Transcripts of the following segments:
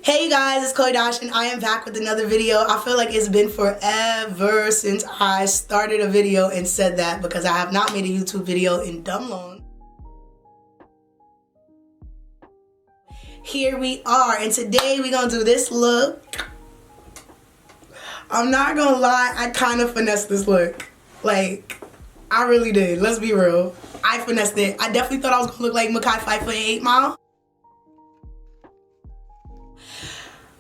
Hey guys, it's Chloe Dash and I am back with another video. I feel like it's been forever since I started a video and said that because I have not made a YouTube video in dumb long. Here we are, and today we're gonna do this look. I'm not gonna lie, I kind of finessed this look. Like, I really did. Let's be real. I finessed it. I definitely thought I was gonna look like Mekhi Phifer in 8 Mile.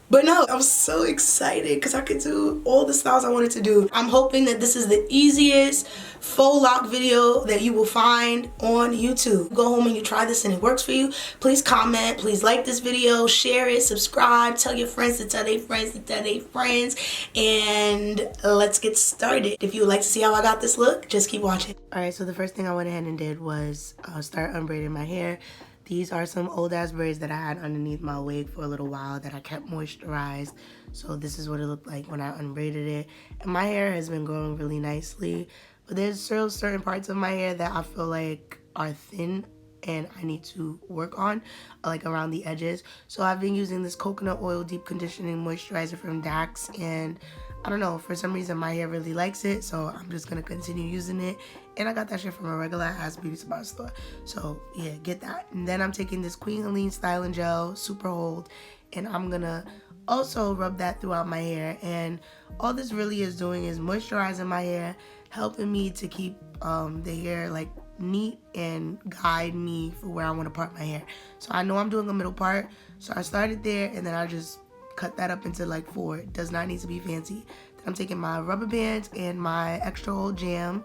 But no, I'm so excited because I could do all the styles I wanted to do. I'm hoping that this is the easiest faux loc video that you will find on YouTube. Go home and you try this and it works for you. Please comment, please like this video, share it, subscribe, tell your friends to tell their friends to tell their friends, and let's get started. If you would like to see how I got this look, just keep watching. Alright, so the first thing I went ahead and did was start unbraiding my hair. These are some old ass braids that I had underneath my wig for a little while that I kept moisturized. So this is what it looked like when I unbraided it. And my hair has been growing really nicely. But there's still certain parts of my hair that I feel like are thin and I need to work on, like around the edges. So I've been using this coconut oil deep conditioning moisturizer from Dax, and I don't know, for some reason my hair really likes it, so I'm just gonna continue using it. And I got that shit from a regular ass beauty supply store, so yeah, get that. And then I'm taking this Queen Helene styling gel, super hold, and I'm gonna also rub that throughout my hair. And all this really is doing is moisturizing my hair, helping me to keep the hair like neat and guide me for where I want to part my hair. So I know I'm doing a middle part, so I started there and then I just cut that up into like 4. It does not need to be fancy. Then I'm taking my rubber bands and my extra hold jam,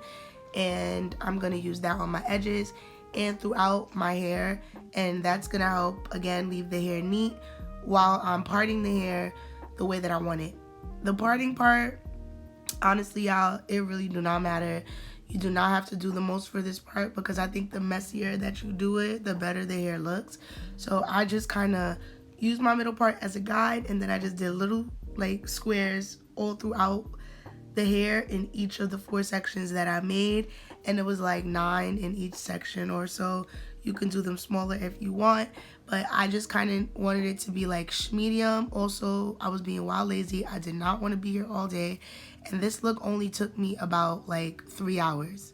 and I'm gonna use that on my edges and throughout my hair, and that's gonna help again leave the hair neat while I'm parting the hair the way that I want it. The parting part, honestly y'all, it really do not matter. You do not have to do the most for this part because I think the messier that you do it, the better the hair looks. So I just kind of use my middle part as a guide, and then I just did little like squares all throughout the hair in each of the 4 sections that I made, and it was like 9 in each section or so. You can do them smaller if you want, but I just kind of wanted it to be like medium. Also, I was being wild lazy. I did not want to be here all day, and this look only took me about like 3 hours.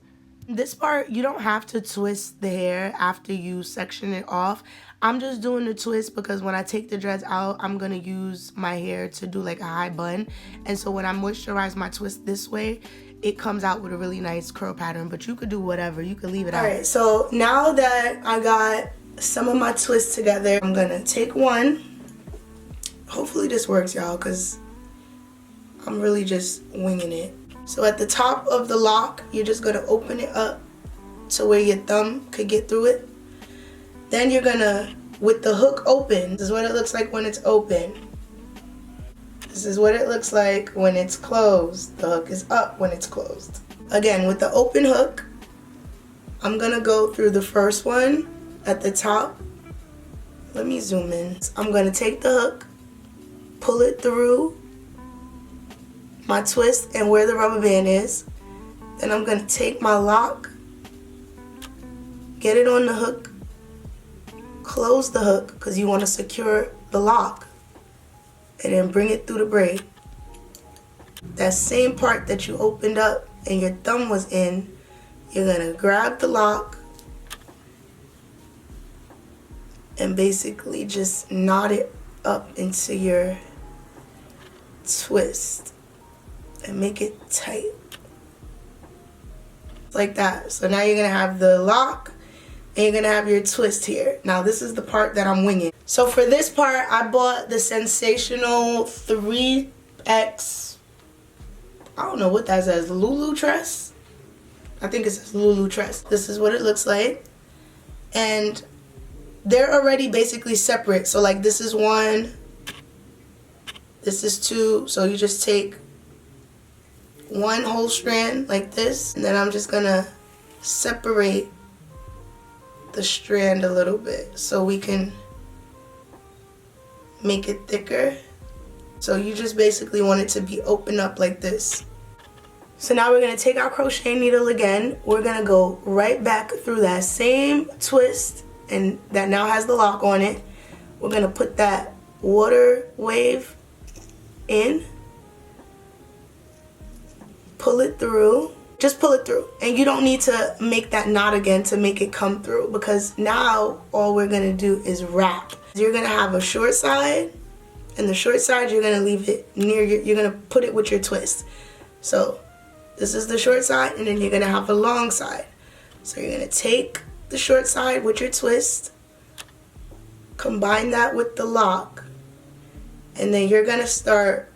This part, you don't have to twist the hair after you section it off. I'm just doing the twist because when I take the dreads out, I'm going to use my hair to do like a high bun. And so when I moisturize my twist this way, it comes out with a really nice curl pattern. But you could do whatever. You could leave it out. Alright, so now that I got some of my twists together, I'm going to take one. Hopefully this works, y'all, because I'm really just winging it. So at the top of the lock, you're just going to open it up to where your thumb could get through it. Then you're going to, with the hook open, this is what it looks like when it's open. This is what it looks like when it's closed. The hook is up when it's closed. Again, with the open hook, I'm going to go through the first one at the top. Let me zoom in. I'm going to take the hook, pull it through my twist and where the rubber band is. Then I'm going to take my lock, get it on the hook, close the hook because you want to secure the lock, and then bring it through the braid. That same part that you opened up and your thumb was in, you're going to grab the lock and basically just knot it up into your twist and make it tight like that. So now you're gonna have the lock and you're gonna have your twist here. Now this is the part that I'm winging. So for this part, I bought the Sensational 3X, I don't know what that says, Lulu Tress? I think it says Lulu Tress. This is what it looks like. And they're already basically separate. So like this is 1, this is 2. So you just take 1 whole strand like this, and then I'm just gonna separate the strand a little bit so we can make it thicker. So you just basically want it to be open up like this. So now we're gonna take our crochet needle again. We're gonna go right back through that same twist, and that now has the lock on it. We're gonna put that water wave in, pull it through, just pull it through. And you don't need to make that knot again to make it come through, because now all we're gonna do is wrap. You're gonna have a short side, and the short side you're gonna leave it near you're gonna put it with your twist. So this is the short side, and then you're gonna have a long side. So you're gonna take the short side with your twist, combine that with the lock, and then you're gonna start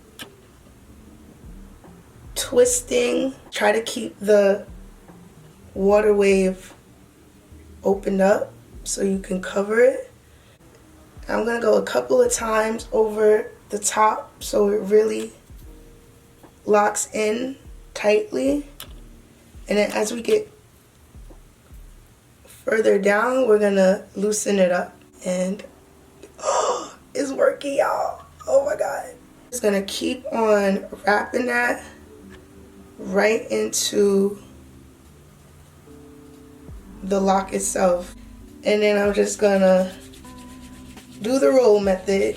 twisting. Try to keep the water wave opened up so you can cover it. I'm gonna go a couple of times over the top so it really locks in tightly. And then as we get further down, we're gonna loosen it up. And oh, it's working, y'all. Oh my God. Just gonna keep on wrapping that right into the lock itself. And then I'm just gonna do the roll method.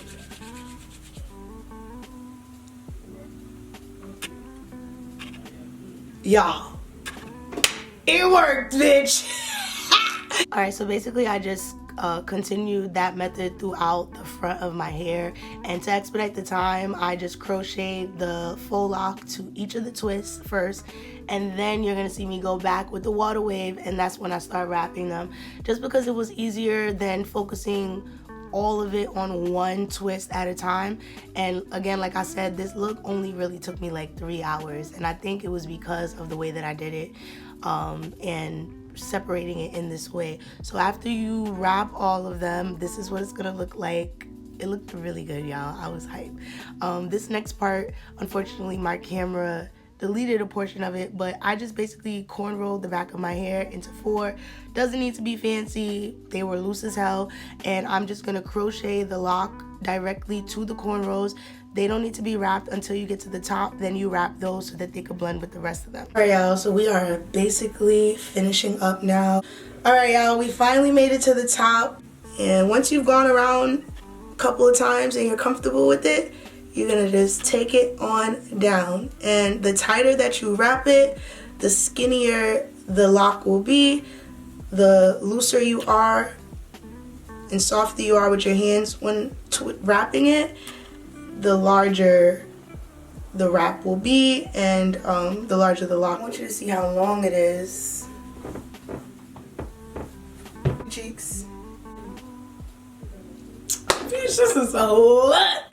Y'all, it worked, bitch. All right, so basically I just continued that method throughout the front of my hair, and to expedite the time I just crocheted the faux loc to each of the twists first, and then you're gonna see me go back with the water wave, and that's when I start wrapping them, just because it was easier than focusing all of it on one twist at a time. And again, like I said, this look only really took me like 3 hours, and I think it was because of the way that I did it and separating it in this way. So after you wrap all of them, this is what it's gonna look like. It looked really good, y'all. I was hyped. This next part, unfortunately my camera deleted a portion of it, but I just basically cornrowed the back of my hair into 4. Doesn't need to be fancy. They were loose as hell, and I'm just gonna crochet the lock directly to the cornrows. They don't need to be wrapped until you get to the top. Then you wrap those so that they could blend with the rest of them. All right, y'all, so we are basically finishing up now. All right, y'all, we finally made it to the top. And once you've gone around a couple of times and you're comfortable with it, you're gonna just take it on down. And the tighter that you wrap it, the skinnier the lock will be. The looser you are and softer you are with your hands when wrapping it, the larger the wrap will be, and the larger the lock. I want you to see how long it is. Cheeks. This is a lot.